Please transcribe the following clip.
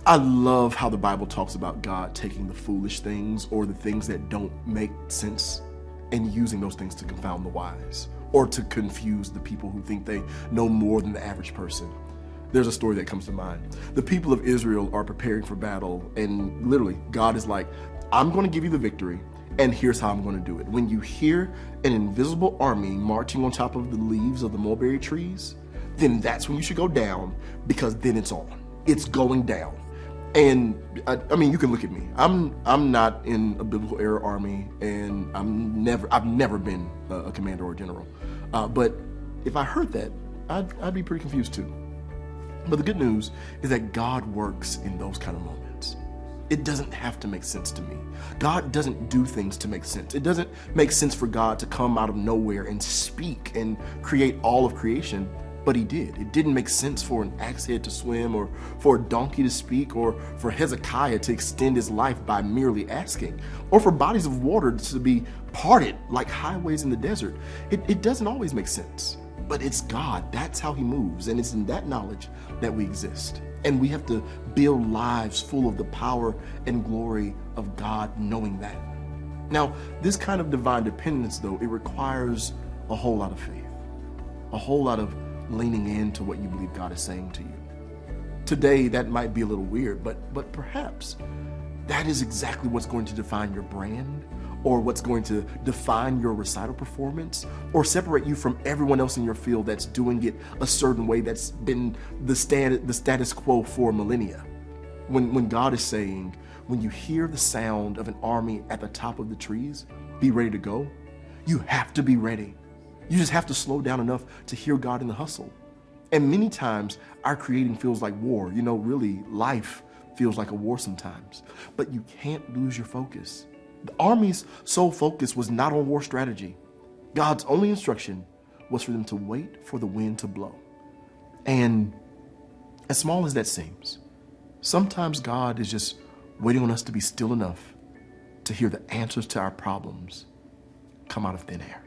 I love how the Bible talks about God taking the foolish things or the things that don't make sense and using those things to confound the wise or to confuse the people who think they know more than the average person. There's a story that comes to mind. The people of Israel are preparing for battle, and literally God is like, I'm going to give you the victory, and here's how I'm going to do it. When you hear an invisible army marching on top of the leaves of the mulberry trees, then that's when you should go down, because then it's on. It's going down. And I mean, you can look at me. I'm not in a biblical era army, and I've never been a commander or a general. But if I heard that, I'd be pretty confused too. But the good news is that God works in those kind of moments. It doesn't have to make sense to me. God doesn't do things to make sense. It doesn't make sense for God to come out of nowhere and speak and create all of creation. But he did. It didn't make sense for an axe head to swim, or for a donkey to speak, or for Hezekiah to extend his life by merely asking, or for bodies of water to be parted like highways in the desert. It doesn't always make sense, but it's God. That's how he moves, and it's in that knowledge that we exist. And we have to build lives full of the power and glory of God, knowing that. Now, this kind of divine dependence, though, it requires a whole lot of faith, a whole lot of leaning into what you believe God is saying to you. Today, that might be a little weird, but perhaps that is exactly what's going to define your brand, or what's going to define your recital performance, or separate you from everyone else in your field that's doing it a certain way that's been the status quo for millennia. When God is saying, when you hear the sound of an army at the top of the trees, be ready to go, you have to be ready. You just have to slow down enough to hear God in the hustle. And many times our creating feels like war. You know, really, life feels like a war sometimes. But you can't lose your focus. The army's sole focus was not on war strategy. God's only instruction was for them to wait for the wind to blow. And as small as that seems, sometimes God is just waiting on us to be still enough to hear the answers to our problems come out of thin air.